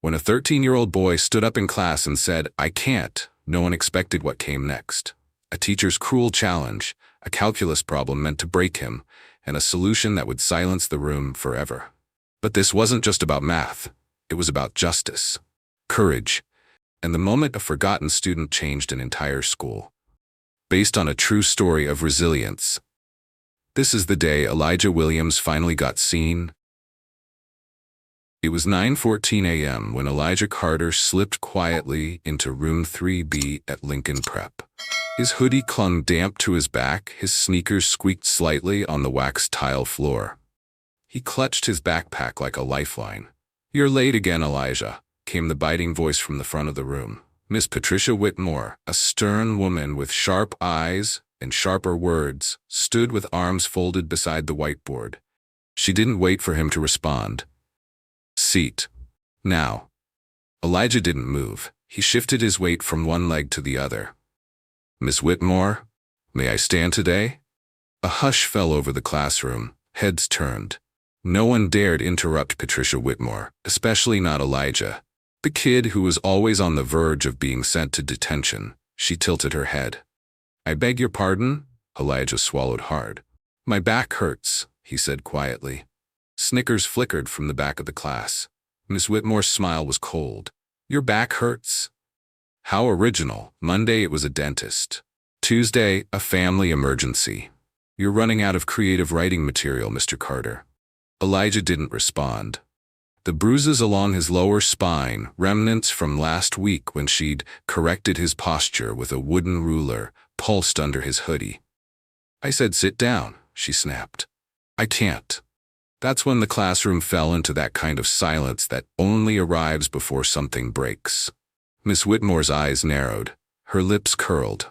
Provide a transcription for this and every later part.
When a 13-year-old boy stood up in class and said, "I can't," no one expected what came next. A teacher's cruel challenge, a calculus problem meant to break him, and a solution that would silence the room forever. But this wasn't just about math. It was about justice, courage, and the moment a forgotten student changed an entire school. Based on a true story of resilience. This is the day Elijah Williams finally got seen. It was 9:14 a.m. when Elijah Carter slipped quietly into room 3B at Lincoln Prep. His hoodie clung damp to his back, his sneakers squeaked slightly on the waxed tile floor. He clutched his backpack like a lifeline. "You're late again, Elijah," came the biting voice from the front of the room. Miss Patricia Whitmore, a stern woman with sharp eyes and sharper words, stood with arms folded beside the whiteboard. She didn't wait for him to respond. "Seat. Now." Elijah didn't move. He shifted his weight from one leg to the other. "Miss Whitmore, may I stand today?" A hush fell over the classroom. Heads turned. No one dared interrupt Patricia Whitmore, especially not Elijah, the kid who was always on the verge of being sent to detention. She tilted her head. "I beg your pardon?" Elijah swallowed hard. "My back hurts," he said quietly. Snickers flickered from the back of the class. Miss Whitmore's smile was cold. "Your back hurts?" How original. Monday it was a dentist. Tuesday, a family emergency. "You're running out of creative writing material, Mr. Carter." Elijah didn't respond. The bruises along his lower spine, remnants from last week when she'd corrected his posture with a wooden ruler, pulsed under his hoodie. "I said sit down," she snapped. "I can't." That's when the classroom fell into that kind of silence that only arrives before something breaks. Miss Whitmore's eyes narrowed. Her lips curled.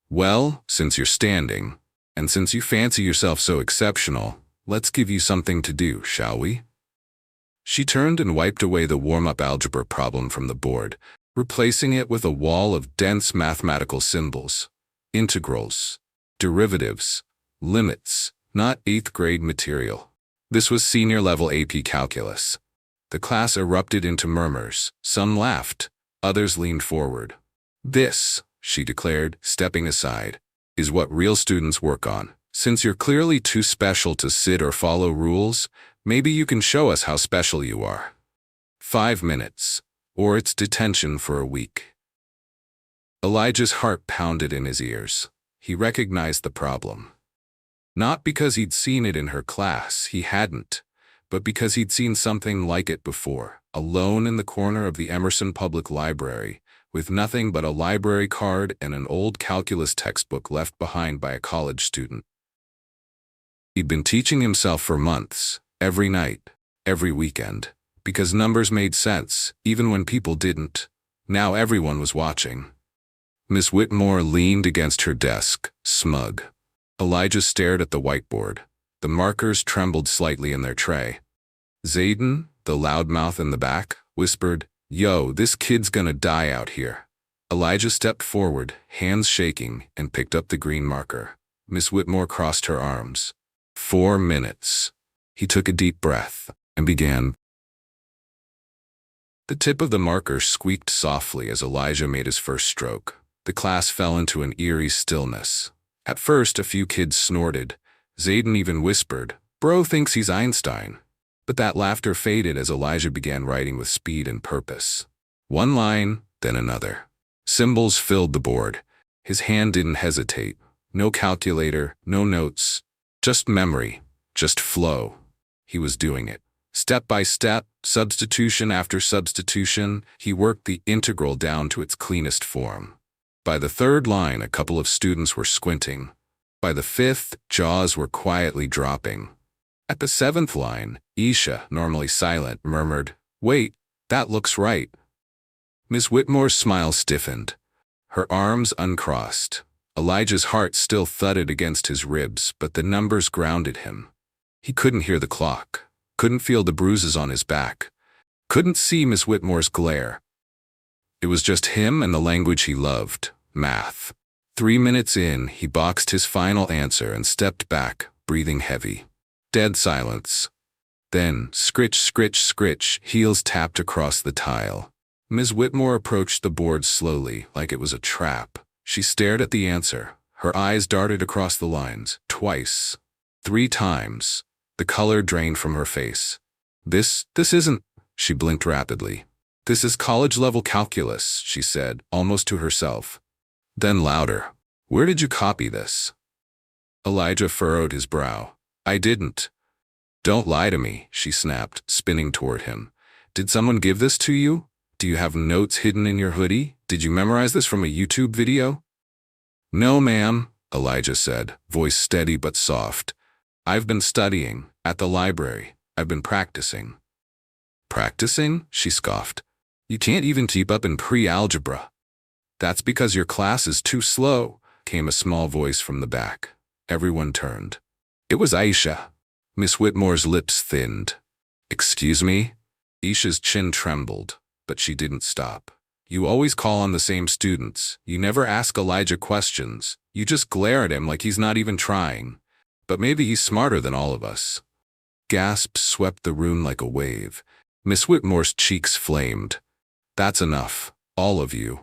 "Well, since you're standing, and since you fancy yourself so exceptional, let's give you something to do, shall we?" She turned and wiped away the warm-up algebra problem from the board, replacing it with a wall of dense mathematical symbols. Integrals, derivatives, limits, not 8th grade material. This was senior-level AP calculus. The class erupted into murmurs. Some laughed, others leaned forward. "This," she declared, stepping aside, "is what real students work on. Since you're clearly too special to sit or follow rules, maybe you can show us how special you are. 5 minutes, or it's detention for a week." Elijah's heart pounded in his ears. He recognized the problem. Not because he'd seen it in her class, he hadn't, but because he'd seen something like it before, alone in the corner of the Emerson Public Library, with nothing but a library card and an old calculus textbook left behind by a college student. He'd been teaching himself for months, every night, every weekend, because numbers made sense, even when people didn't. Now everyone was watching. Miss Whitmore leaned against her desk, smug. Elijah stared at the whiteboard. The markers trembled slightly in their tray. Zayden, the loudmouth in the back, whispered, "Yo, this kid's gonna die out here." Elijah stepped forward, hands shaking, and picked up the green marker. Miss Whitmore crossed her arms. 4 minutes. He took a deep breath and began. The tip of the marker squeaked softly as Elijah made his first stroke. The class fell into an eerie stillness. At first, a few kids snorted. Zayden even whispered, "Bro thinks he's Einstein." But that laughter faded as Elijah began writing with speed and purpose. One line, then another. Symbols filled the board. His hand didn't hesitate. No calculator, no notes. Just memory, just flow. He was doing it. Step by step, substitution after substitution, he worked the integral down to its cleanest form. By the 3rd line, a couple of students were squinting. By the 5th, jaws were quietly dropping. At the 7th line, Isha, normally silent, murmured, "Wait, that looks right." Miss Whitmore's smile stiffened. Her arms uncrossed. Elijah's heart still thudded against his ribs, but the numbers grounded him. He couldn't hear the clock, couldn't feel the bruises on his back, couldn't see Miss Whitmore's glare. It was just him and the language he loved, math. 3 minutes in, he boxed his final answer and stepped back, breathing heavy. Dead silence. Then, scritch, scritch, scritch, heels tapped across the tile. Ms. Whitmore approached the board slowly, like it was a trap. She stared at the answer. Her eyes darted across the lines, twice, 3 times. The color drained from her face. This isn't, she blinked rapidly. This is college-level calculus, she said, almost to herself. Then louder. Where did you copy this? Elijah furrowed his brow. I didn't. Don't lie to me, she snapped, spinning toward him. Did someone give this to you? Do you have notes hidden in your hoodie? Did you memorize this from a YouTube video? No, ma'am, Elijah said, voice steady but soft. I've been studying, at the library. I've been practicing. Practicing? She scoffed. You can't even keep up in pre-algebra. That's because your class is too slow, came a small voice from the back. Everyone turned. It was Aisha. Miss Whitmore's lips thinned. Excuse me? Aisha's chin trembled, but she didn't stop. You always call on the same students. You never ask Elijah questions. You just glare at him like he's not even trying. But maybe he's smarter than all of us. Gasps swept the room like a wave. Miss Whitmore's cheeks flamed. That's enough, all of you.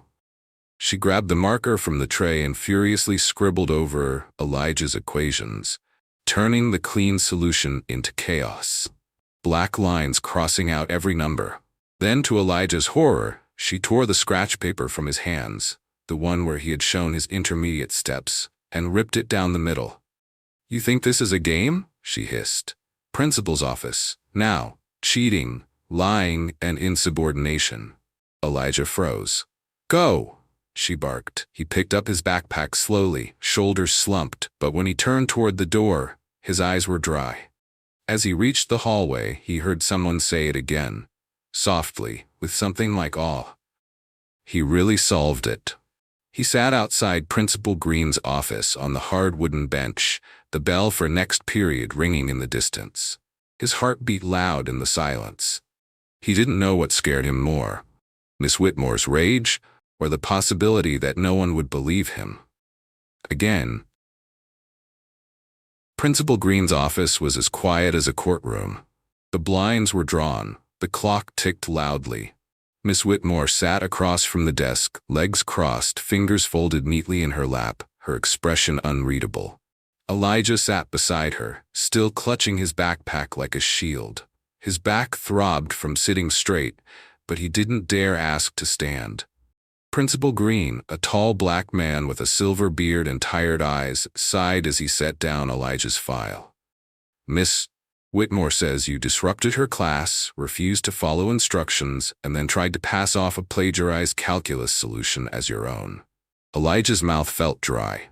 She grabbed the marker from the tray and furiously scribbled over Elijah's equations, turning the clean solution into chaos. Black lines crossing out every number. Then, to Elijah's horror, she tore the scratch paper from his hands, the one where he had shown his intermediate steps, and ripped it down the middle. You think this is a game? She hissed. Principal's office. Now, cheating, lying, and insubordination. Elijah froze. Go, she barked. He picked up his backpack slowly, shoulders slumped, but when he turned toward the door, his eyes were dry. As he reached the hallway, he heard someone say it again, softly, with something like awe. He really solved it. He sat outside Principal Green's office on the hard wooden bench, the bell for next period ringing in the distance. His heart beat loud in the silence. He didn't know what scared him more, Miss Whitmore's rage, or the possibility that no one would believe him. Again, Principal Green's office was as quiet as a courtroom. The blinds were drawn. The clock ticked loudly. Miss Whitmore sat across from the desk, legs crossed, fingers folded neatly in her lap, her expression unreadable. Elijah sat beside her, still clutching his backpack like a shield. His back throbbed from sitting straight, but he didn't dare ask to stand. Principal Green, a tall black man with a silver beard and tired eyes, sighed as he set down Elijah's file. Miss Whitmore says you disrupted her class, refused to follow instructions, and then tried to pass off a plagiarized calculus solution as your own. Elijah's mouth felt dry.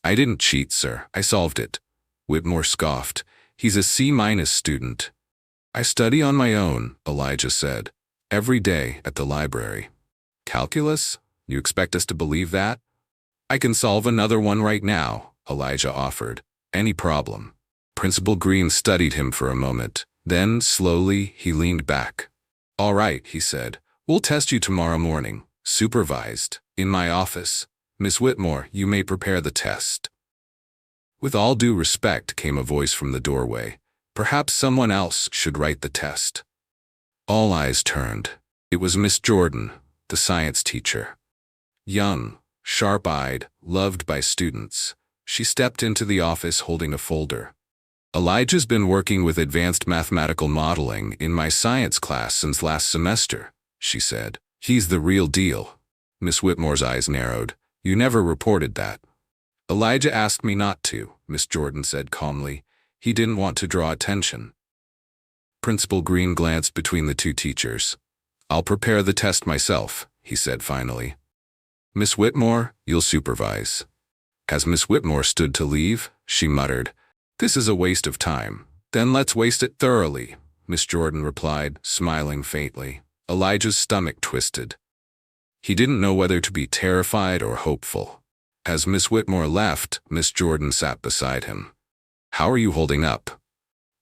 I didn't cheat, sir. I solved it. Whitmore scoffed. He's a C- student. I study on my own, Elijah said. Every day at the library. Calculus? You expect us to believe that? I can solve another one right now, Elijah offered. Any problem. Principal Green studied him for a moment. Then, slowly, he leaned back. All right, he said. We'll test you tomorrow morning. Supervised. In my office. Miss Whitmore, you may prepare the test. With all due respect, came a voice from the doorway. Perhaps someone else should write the test. All eyes turned. It was Miss Jordan, the science teacher. Young, sharp-eyed, loved by students. She stepped into the office holding a folder. Elijah's been working with advanced mathematical modeling in my science class since last semester, she said. He's the real deal. Miss Whitmore's eyes narrowed. You never reported that. Elijah asked me not to, Miss Jordan said calmly. He didn't want to draw attention. Principal Green glanced between the two teachers. I'll prepare the test myself, he said finally. Miss Whitmore, you'll supervise. As Miss Whitmore stood to leave, she muttered, This is a waste of time. Then let's waste it thoroughly, Miss Jordan replied, smiling faintly. Elijah's stomach twisted. He didn't know whether to be terrified or hopeful. As Miss Whitmore left, Miss Jordan sat beside him. How are you holding up?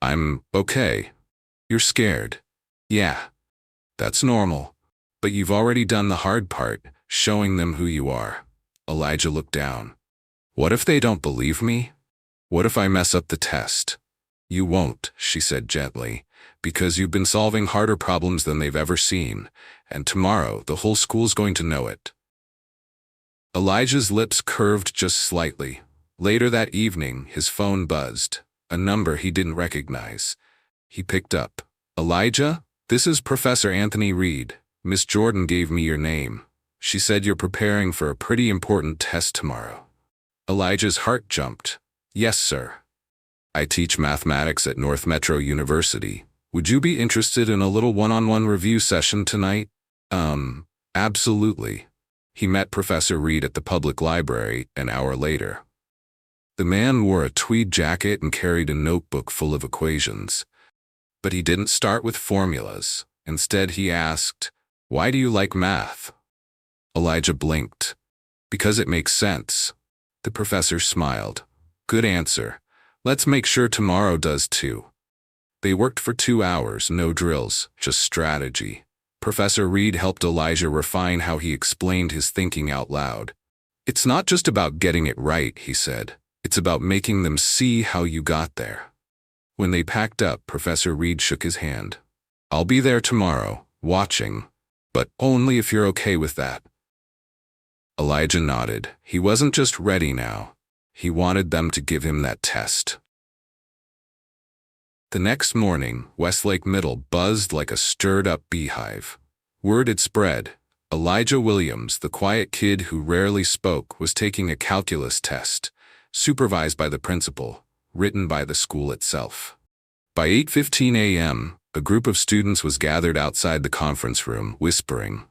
I'm okay. You're scared. Yeah. That's normal. But you've already done the hard part, showing them who you are. Elijah looked down. What if they don't believe me? What if I mess up the test? You won't, she said gently. because you've been solving harder problems than they've ever seen, and tomorrow the whole school's going to know it." Elijah's lips curved just slightly. Later that evening, his phone buzzed, a number he didn't recognize. He picked up. "Elijah, this is Professor Anthony Reed. Miss Jordan gave me your name. She said you're preparing for a pretty important test tomorrow." Elijah's heart jumped. "Yes, sir. I teach mathematics at North Metro University. Would you be interested in a little one-on-one review session tonight?" Absolutely." He met Professor Reed at the public library an hour later. The man wore a tweed jacket and carried a notebook full of equations. But he didn't start with formulas. Instead, he asked, "Why do you like math?" Elijah blinked. "Because it makes sense." The professor smiled. "Good answer. Let's make sure tomorrow does too." They worked for 2 hours, no drills, just strategy. Professor Reed helped Elijah refine how he explained his thinking out loud. "It's not just about getting it right," he said. "It's about making them see how you got there." When they packed up, Professor Reed shook his hand. "I'll be there tomorrow, watching, but only if you're okay with that." Elijah nodded. He wasn't just ready now. He wanted them to give him that test. The next morning, Westlake Middle buzzed like a stirred-up beehive. Word had spread. Elijah Williams, the quiet kid who rarely spoke, was taking a calculus test, supervised by the principal, written by the school itself. By 8:15 a.m., a group of students was gathered outside the conference room, whispering.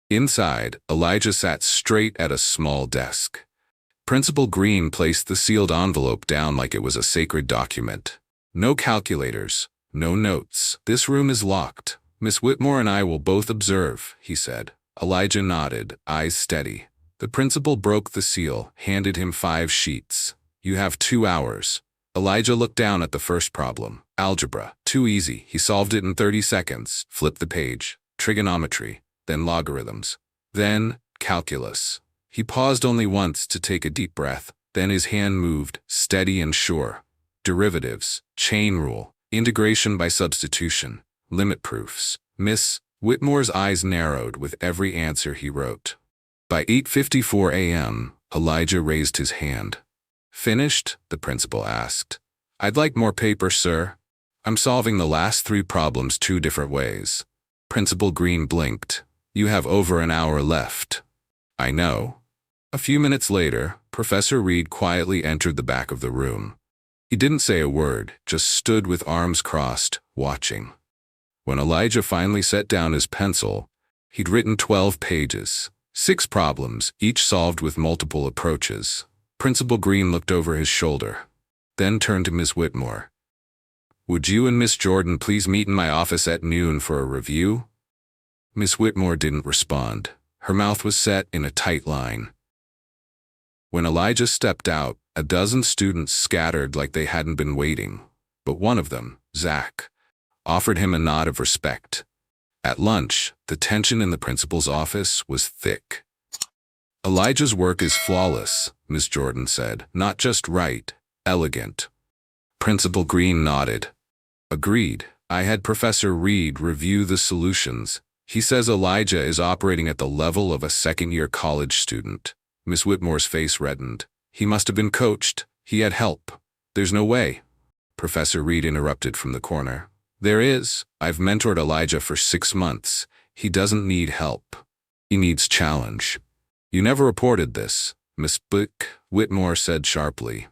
Inside, Elijah sat straight at a small desk. Principal Green placed the sealed envelope down like it was a sacred document. "No calculators, no notes. This room is locked. Miss Whitmore and I will both observe," he said. Elijah nodded, eyes steady. The principal broke the seal, handed him 5 sheets. "You have 2 hours. Elijah looked down at the first problem. Algebra. Too easy. He solved it in 30 seconds. Flipped the page. Trigonometry. Then logarithms. Then calculus. He paused only once to take a deep breath. Then his hand moved, steady and sure. Derivatives. Chain rule. Integration by substitution. Limit proofs. Miss Whitmore's eyes narrowed with every answer he wrote. By 8:54 a.m., Elijah raised his hand. "Finished?" the principal asked. "I'd like more paper, sir. I'm solving the last 3 problems 2 different ways." Principal Green blinked. "You have over an hour left." "I know." A few minutes later, Professor Reed quietly entered the back of the room. He didn't say a word, just stood with arms crossed, watching. When Elijah finally set down his pencil, he'd written 12 pages, 6 problems, each solved with multiple approaches. Principal Green looked over his shoulder, then turned to Miss Whitmore. "Would you and Miss Jordan please meet in my office at noon for a review?" Miss Whitmore didn't respond. Her mouth was set in a tight line. When Elijah stepped out, a dozen students scattered like they hadn't been waiting, but one of them, Zach, offered him a nod of respect. At lunch, the tension in the principal's office was thick. "Elijah's work is flawless," Miss Jordan said. "Not just right, elegant." Principal Green nodded. "Agreed. I had Professor Reed review the solutions. He says Elijah is operating at the level of a second-year college student." Miss Whitmore's face reddened. "He must have been coached. He had help." "There's no way," Professor Reed interrupted from the corner. "There is. I've mentored Elijah for 6 months. He doesn't need help. He needs challenge." "You never reported this," Miss Whitmore said sharply.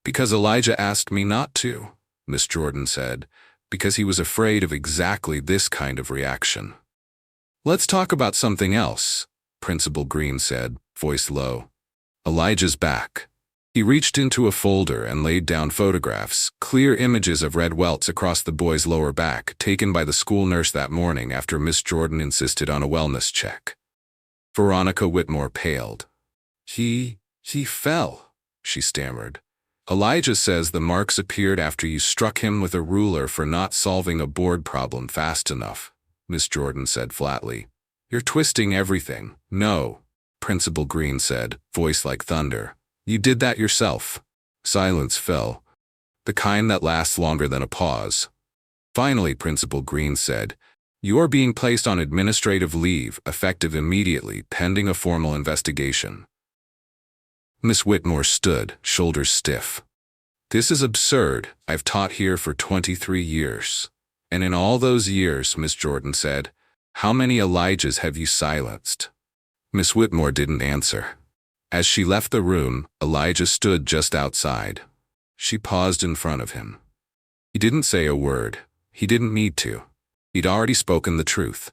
"Because Elijah asked me not to," Miss Jordan said, "because he was afraid of exactly this kind of reaction." "Let's talk about something else," Principal Green said, voice low. "Elijah's back." He reached into a folder and laid down photographs, clear images of red welts across the boy's lower back, taken by the school nurse that morning after Miss Jordan insisted on a wellness check. Veronica Whitmore paled. He fell," she stammered. "Elijah says the marks appeared after you struck him with a ruler for not solving a board problem fast enough," Miss Jordan said flatly. "You're twisting everything." "No," Principal Green said, voice like thunder. "You did that yourself." Silence fell, the kind that lasts longer than a pause. Finally, Principal Green said, "You are being placed on administrative leave, effective immediately, pending a formal investigation." Miss Whitmore stood, shoulders stiff. "This is absurd. I've taught here for 23 years. And in all those years," Miss Jordan said, "how many Elijahs have you silenced?" Miss Whitmore didn't answer. As she left the room, Elijah stood just outside. She paused in front of him. He didn't say a word. He didn't need to. He'd already spoken the truth.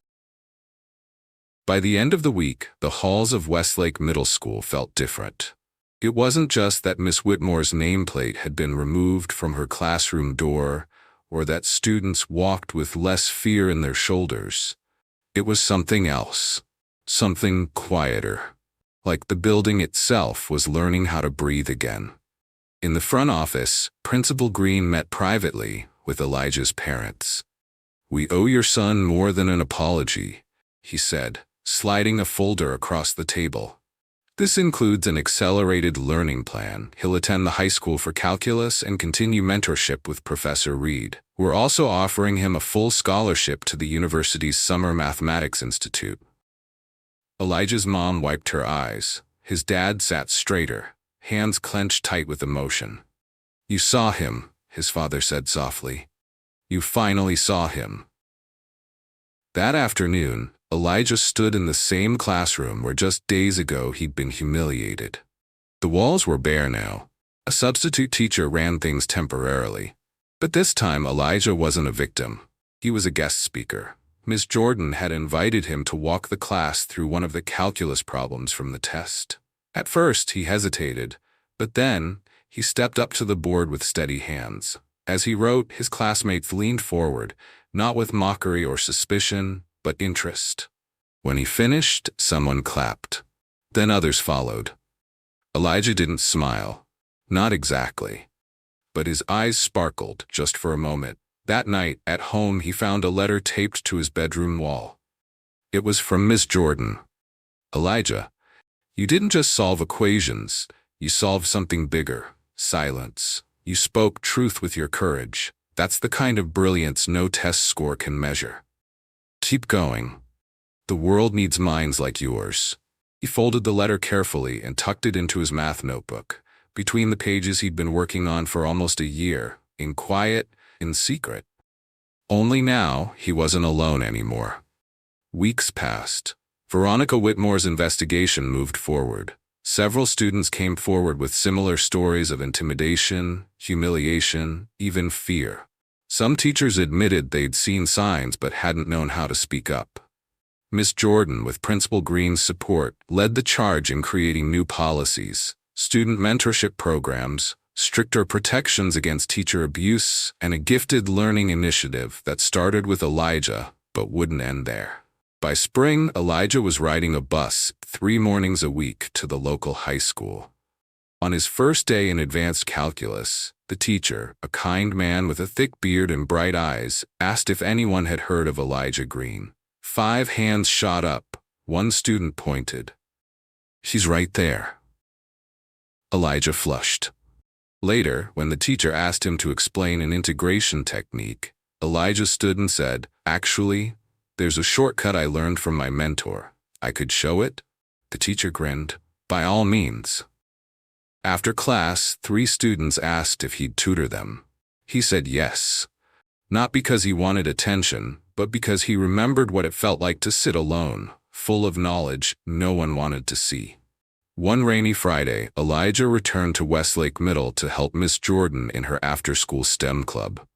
By the end of the week, the halls of Westlake Middle School felt different. It wasn't just that Miss Whitmore's nameplate had been removed from her classroom door, or that students walked with less fear in their shoulders. It was something else, something quieter, like the building itself was learning how to breathe again. In the front office, Principal Green met privately with Elijah's parents. "We owe your son more than an apology," he said, sliding a folder across the table. "This includes an accelerated learning plan. He'll attend the high school for calculus and continue mentorship with Professor Reed. We're also offering him a full scholarship to the university's Summer Mathematics Institute." Elijah's mom wiped her eyes. His dad sat straighter, hands clenched tight with emotion. "You saw him," his father said softly. "You finally saw him." That afternoon, Elijah stood in the same classroom where just days ago he'd been humiliated. The walls were bare now. A substitute teacher ran things temporarily. But this time Elijah wasn't a victim. He was a guest speaker. Miss Jordan had invited him to walk the class through one of the calculus problems from the test. At first he hesitated, but then he stepped up to the board with steady hands. As he wrote, his classmates leaned forward, not with mockery or suspicion, but interest. When he finished, someone clapped. Then others followed. Elijah didn't smile. Not exactly. But his eyes sparkled just for a moment. That night, at home, he found a letter taped to his bedroom wall. It was from Miss Jordan. "Elijah, you didn't just solve equations. You solved something bigger. Silence. You spoke truth with your courage. That's the kind of brilliance no test score can measure. Keep going. The world needs minds like yours." He folded the letter carefully and tucked it into his math notebook, between the pages he'd been working on for almost a year, in quiet, in secret. Only now, he wasn't alone anymore. Weeks passed. Veronica Whitmore's investigation moved forward. Several students came forward with similar stories of intimidation, humiliation, even fear. Some teachers admitted they'd seen signs but hadn't known how to speak up. Miss Jordan, with Principal Green's support, led the charge in creating new policies, student mentorship programs, stricter protections against teacher abuse, and a gifted learning initiative that started with Elijah but wouldn't end there. By spring, Elijah was riding a bus 3 mornings a week to the local high school. On his first day in advanced calculus, the teacher, a kind man with a thick beard and bright eyes, asked if anyone had heard of Elijah Green. 5 hands shot up. 1 student pointed. "She's right there." Elijah flushed. Later, when the teacher asked him to explain an integration technique, Elijah stood and said, "Actually, there's a shortcut I learned from my mentor. I could show it?" The teacher grinned. "By all means." After class, 3 students asked if he'd tutor them. He said yes. Not because he wanted attention, but because he remembered what it felt like to sit alone, full of knowledge no one wanted to see. One rainy Friday, Elijah returned to Westlake Middle to help Miss Jordan in her after-school STEM club.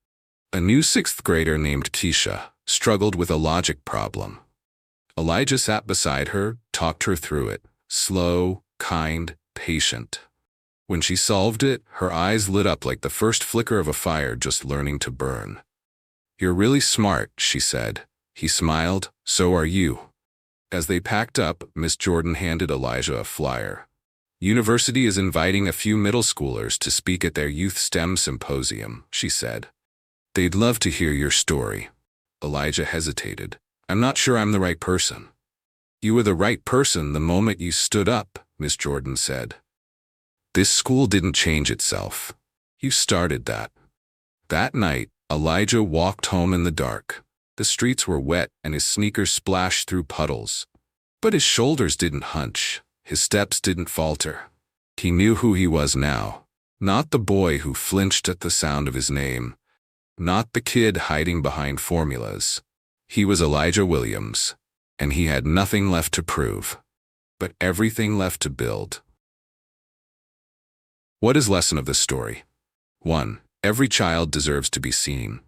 A new 6th grader named Keisha struggled with a logic problem. Elijah sat beside her, talked her through it, slow, kind, patient. When she solved it, her eyes lit up like the first flicker of a fire just learning to burn. "You're really smart," she said. He smiled. "So are you." As they packed up, Miss Jordan handed Elijah a flyer. "University is inviting a few middle schoolers to speak at their youth STEM symposium," she said. "They'd love to hear your story." Elijah hesitated. "I'm not sure I'm the right person." "You were the right person the moment you stood up," Miss Jordan said. "This school didn't change itself. You started that." That night, Elijah walked home in the dark. The streets were wet and his sneakers splashed through puddles. But his shoulders didn't hunch. His steps didn't falter. He knew who he was now. Not the boy who flinched at the sound of his name. Not the kid hiding behind formulas. He was Elijah Williams, and he had nothing left to prove, but everything left to build. What is the lesson of this story? 1. Every child deserves to be seen.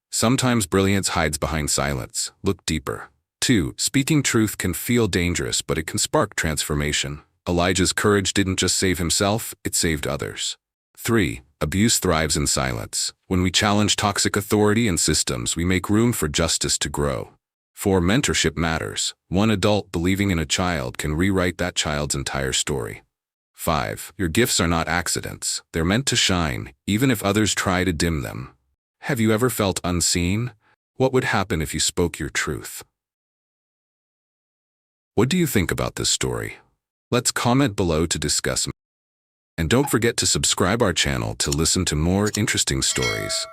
Sometimes brilliance hides behind silence. Look deeper. 2. Speaking truth can feel dangerous, but it can spark transformation. Elijah's courage didn't just save himself, it saved others. 3. Abuse thrives in silence. When we challenge toxic authority and systems, we make room for justice to grow. 4. Mentorship matters. One adult believing in a child can rewrite that child's entire story. 5. Your gifts are not accidents. They're meant to shine, even if others try to dim them. Have you ever felt unseen? What would happen if you spoke your truth? What do you think about this story? Let's comment below to discuss. And don't forget to subscribe our channel to listen to more interesting stories.